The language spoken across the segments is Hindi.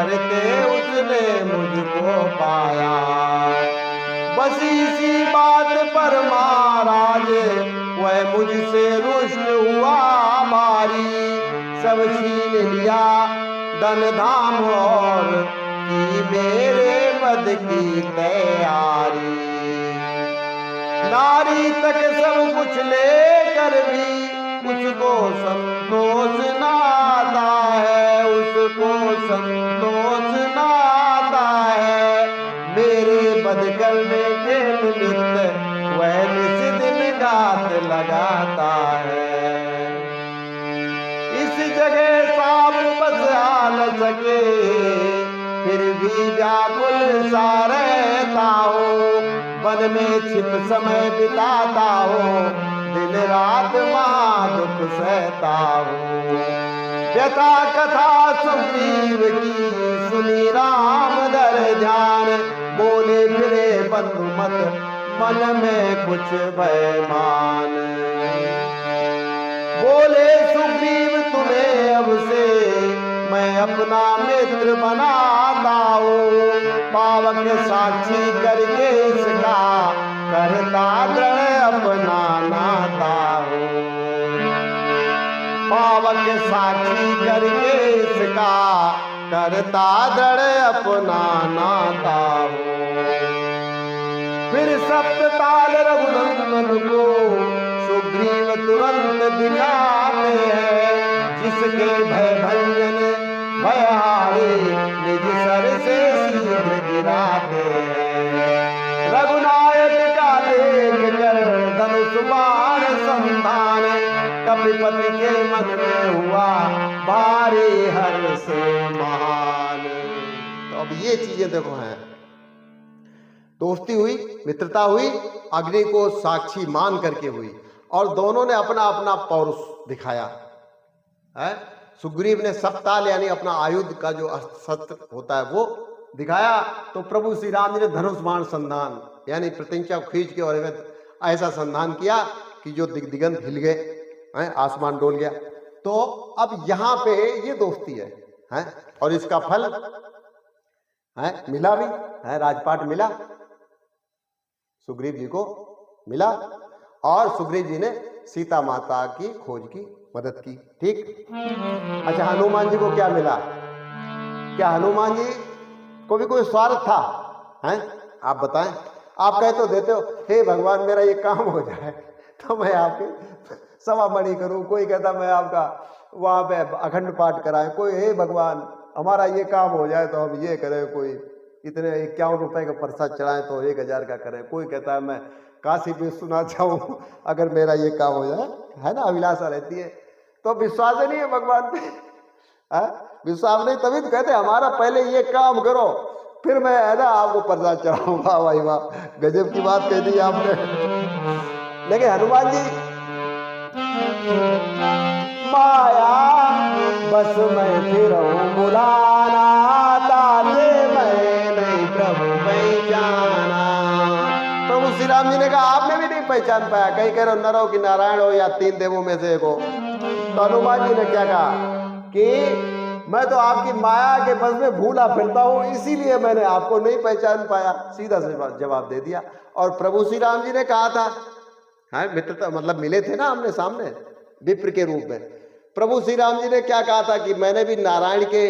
करते उसने मुझको पाया। बस इसी बात पर महाराज वह मुझसे रुष्ट हुआ भारी। सब छीन लिया धन धाम और की मेरे वध की तैयारी। नारी तक सब कुछ लेकर भी उसको संतोष ना आता है, उसको संतोष ना आता है। मेरे वध करने के निमित्त वह निस दिन घात लगाता है। इस जगह सांप बस आ न सके, फिर भी व्याकुल सा रहता हो। वन में छिप समय बिताता हो, दिन रात महादुख सहता हो। व्यथा कथा सुग्रीव की सुनी राम दर ध्यान। बोले फिरे बंधु मत मन में कुछ बेईमान। बोले सुग्रीव तुम्हें अब से मैं अपना मित्र बनाता हूँ। पावक साक्षी करके इसका करता दृढ़ अपना नाता हूँ। पावक साक्षी करके इसका करता दृढ़ अपना नाता हूँ। फिर सप्तताल रघुनंदन को सुग्रीव तुरंत दिखाते हैं। जिसके भय भंजन भयहारी निज सर से शीघ्र गिराते हैं। रघुनायक का देख कर धनुष बाण संधान। कपिपति के मन में हुआ भारी हर्ष महान। तो अब ये चीजें देखो हैं, दोस्ती हुई, मित्रता हुई, अग्नि को साक्षी मान करके हुई, और दोनों ने अपना अपना पौरुष दिखाया है। सुग्रीव ने सप्ताल यानी अपना आयुध का जो शस्त्र होता है वो दिखाया, तो प्रभु श्री राम जी ने धनुष बाण संधान यानी प्रत्यंचा खींच के और ऐसा संधान किया कि जो दिगंत हिल गए, आसमान डोल गया। तो अब यहाँ पे ये दोस्ती है और इसका फल है मिला भी है, राजपाट मिला, सुग्रीव जी को मिला, और सुग्रीव जी ने सीता माता की खोज की मदद की। ठीक। अच्छा, हनुमान जी को क्या मिला? क्या हनुमान जी को भी कोई स्वार्थ था? हैं? आप बताएं। आप कहे तो देते हो, हे भगवान मेरा ये काम हो जाए तो मैं आपके सवा मणि करूं। कोई कहता मैं आपका वहां पे अखंड पाठ कराएं। कोई हे भगवान हमारा ये काम हो जाए तो हम ये करें। कोई इतने 51 रुपए का प्रसाद चढ़ाएं तो 1000 का करें। कोई कहता है मैं काशी में सुना चाहूं अगर मेरा ये काम हो जाए, है ना, अभिलाषा रहती है। तो विश्वास ही नहीं है भगवान पे। विश्वास नहीं, तभी तो कहते हमारा पहले ये काम करो फिर मैं है ना आपको प्रसाद चढ़ाऊंगा। भाई वाह, गजब की बात कह दी आपने। लेकिन हनुमान जी माया बस मैं फिरूं बुलाना, ताजे मैं नहीं प्रभु पहचाना। प्रभु श्री राम जी ने कहा आपने भी नहीं पहचान पाया, कहीं कह रहे हो नर हो कि नारायण हो या 3 देवों में से एक हो। तो हनुमान जी ने क्या कहा कि मैं तो आपकी माया के बस में भूला फिरता हूं, इसीलिए मैंने आपको नहीं पहचान पाया। सीधा से जवाब दे दिया। और प्रभु श्री राम जी ने कहा था, हाँ मित्रता मतलब मिले थे ना आमने सामने विप्र के रूप में। प्रभु श्री राम जी ने क्या कहा था कि मैंने भी नारायण के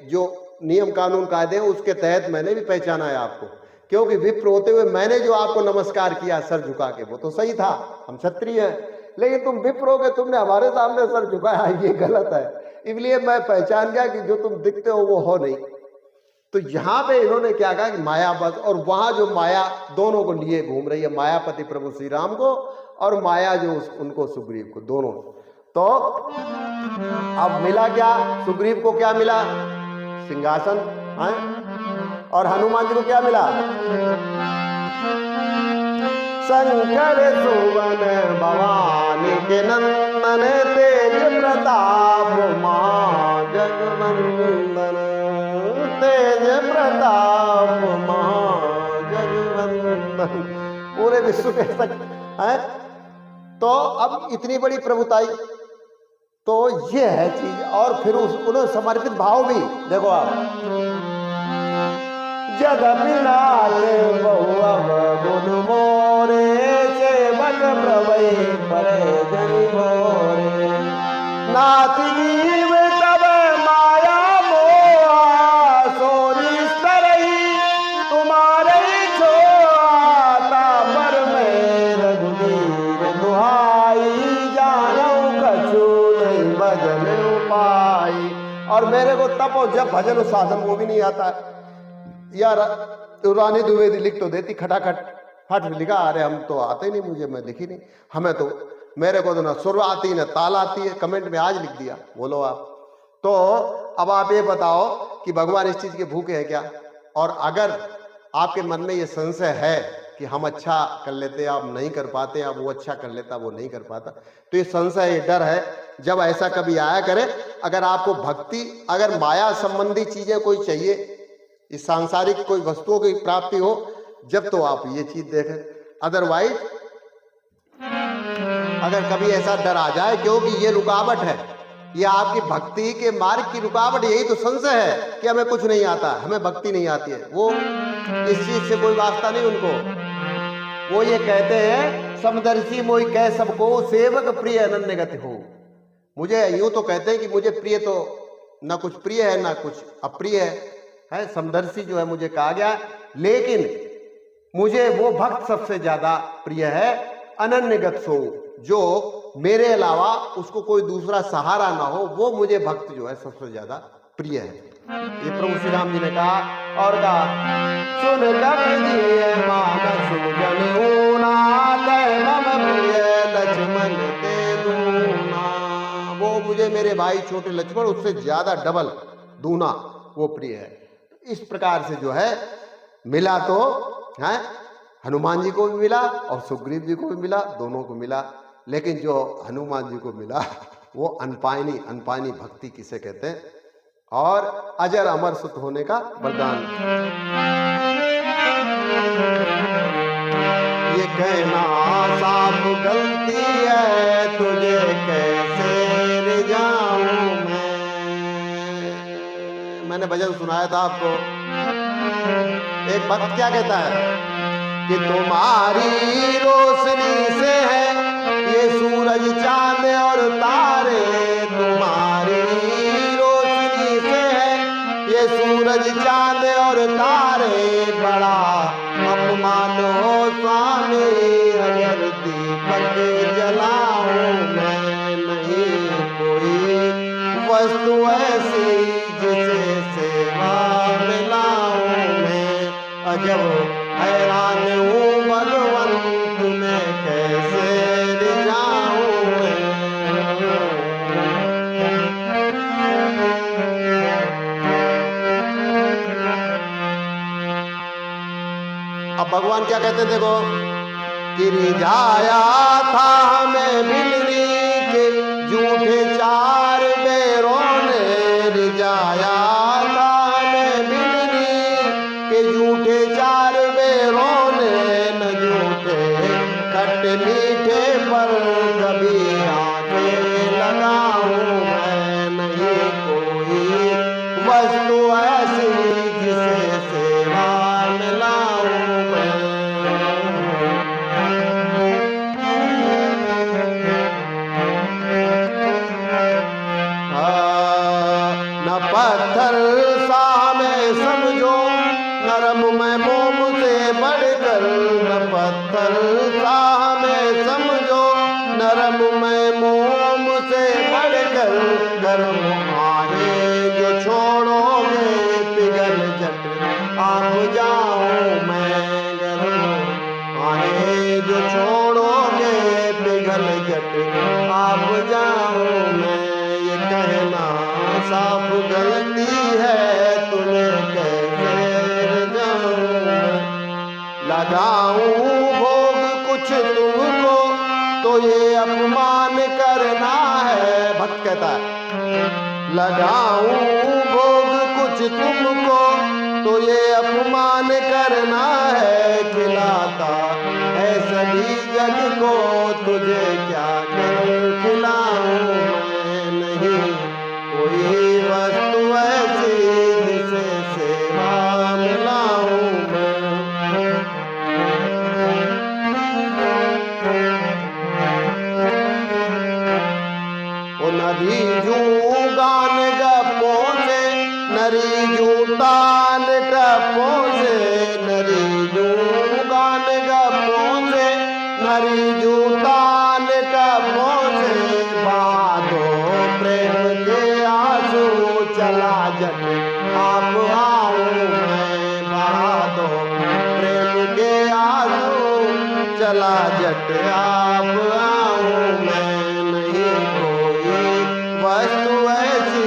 जो नियम कानून कायदे हैं उसके तहत मैंने भी पहचाना है आपको, क्योंकि विप्र होते हुए मैंने जो आपको नमस्कार किया सर झुका के, वो तो सही था, हम क्षत्रिय हैं। लेकिन तुम विप्र हो गए, तुमने हमारे सामने सर झुकाया, ये गलत है। इसलिए मैं पहचान गया कि जो तुम दिखते हो वो हो नहीं। तो यहाँ पे इन्होंने क्या कहा कि माया बस, और वहां जो माया दोनों को लिए घूम रही है, मायापति प्रभु श्री राम को और माया जो उनको सुग्रीव को, दोनों। तो अब मिला क्या? सुग्रीव को क्या मिला? सिंहासन है। और हनुमान जी को क्या मिला? शंकर सुवन भवानी के नंदन, तेज प्रताप मां जगवंदन, तेज प्रताप मां जगवंदन। पूरे विश्व के तक है। तो अब इतनी बड़ी प्रभुताई, तो ये है चीज। और फिर उन्होंने समर्पित भाव भी देखो आप, जगति नाथ बहुअव गुण मोरे, सेवक प्रभई परे जनि मोरे। नाथ जीव तब माया मोहा, सो निस्तरई तुम्हारे छोता। पर मैं रघुवीर दुहाई, जानऊ कछु नहीं भजन उपाई। और मेरे को तप और जब भजन और साधन वो भी नहीं आता यार। रानी द्विवेदी लिख तो देती खटाखट, फट लिखा, अरे हम तो आते ही नहीं, मुझे मैं लिखी नहीं, हमें तो, मेरे को तो ना सुर आती ना ताल आती है। कमेंट में आज लिख दिया, बोलो आप। तो अब आप ये बताओ कि भगवान इस चीज के भूखे हैं क्या? और अगर आपके मन में ये संशय है कि हम अच्छा कर लेते, आप नहीं कर पाते, आप वो अच्छा कर लेता, वो नहीं कर पाता, तो ये संशय, ये डर है, जब ऐसा कभी आया करे। अगर आपको भक्ति, अगर माया संबंधी चीजें कोई चाहिए, इस सांसारिक कोई वस्तुओं की प्राप्ति हो, जब तो आप ये चीज देखें। अदरवाइज अगर कभी ऐसा डर आ जाए, क्योंकि ये रुकावट है, ये आपकी भक्ति के मार्ग की रुकावट, यही तो संशय है कि हमें कुछ नहीं आता, हमें भक्ति नहीं आती है। वो इस चीज से कोई वास्ता नहीं उनको। वो ये कहते हैं, समदर्शी मोहि कह सबको, सेवक प्रिय अनन्य गति हो। मुझे यूं तो कहते हैं कि मुझे प्रिय तो ना कुछ प्रिय है ना कुछ अप्रिय है, समदर्शी जो है मुझे कहा गया, लेकिन मुझे वो भक्त सबसे ज्यादा प्रिय है, अनन्य गत सो, जो मेरे अलावा उसको कोई दूसरा सहारा ना हो, वो मुझे भक्त जो है सबसे ज्यादा प्रिय है। ये प्रभु श्री राम जी ने कहा। और कहा, सुन कपि मानस जन ऊना, तै मम प्रिय लक्ष्मण ते दूना। वो मुझे मेरे भाई छोटे लक्ष्मण उससे ज्यादा डबल दूना वो प्रिय है। इस प्रकार से जो है मिला तो है, हनुमान जी को भी मिला और सुग्रीव जी को भी मिला, दोनों को मिला। लेकिन जो हनुमान जी को मिला वो अनपायनी भक्ति किसे कहते हैं, और अजर अमर सुत होने का वरदान। ये कहना साफ गलती है, तुझे कैसे रिझाऊं मैंने भजन सुनाया था आपको। एक भक्त क्या कहता है कि तुम्हारी रोशनी से है ये सूरज चांद और तारे, तुम्हारी रोशनी से है ये सूरज चांद और तारे, बड़ा अपमान हो स्वामी अगर दीपक जलाऊं मैं, नहीं कोई वस्तु ऐसी जिसे सेवा मिलाऊं मैं, अजब हैरान हूँ भगवान तुम्हें कैसे रिझाऊं मैं। अब भगवान क्या कहते देखो, कि रिझाया था हमें बिलरी के झूठे चार बेरों ने, रिझाया था हमें बिलरी के झूठे चार बेरों ने, न झूठे खट्टे मीठे पर कभी आंखें लगाऊं मैं, नहीं कोई वस्तु ऐसी जिसे सेवा मिलाऊं मैं। न पत्थर सा मैं समझो नरम मैं मोम से बढ़कर, न पत्थर सा मैं समझो नरम मैं मोम से बढ़कर, गर्म आहे जो छोड़ोगे पिघल झट आप जाऊं मैं, गर्म आहे जो छोड़ोगे पिघल झट आप जाऊं मैं। ये कहना साफ गलती है तुम्हें कैसे रिझाऊं मैं, लगाऊं भोग कुछ तुमको तो ये अपमान करना है। भक्त कहता है लगाऊं भोग कुछ तुमको तो ये अपमान करना है, खिलाता है सभी जग को तुझे क्या कर खिलाऊं मैं, नहीं कोई वस्तु ऐसी जिसे सेवा मिलाऊं चला जट आप आऊं मैं, नहीं कोई वस्तु ऐसी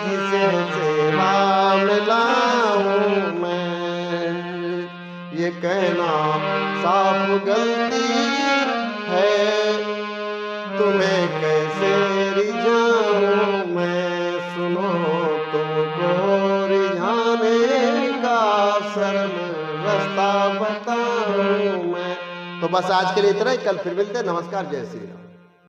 जिसे सेवा में लाऊं मैं। ये कहना साफ गलती है, तुम्हें कैसे रिझाऊं मैं, सुनो तुमको रिझाने का सरल रास्ता बताऊं मैं। तो बस आज के लिए इतना ही, कल फिर मिलते हैं। नमस्कार, जय श्री राम।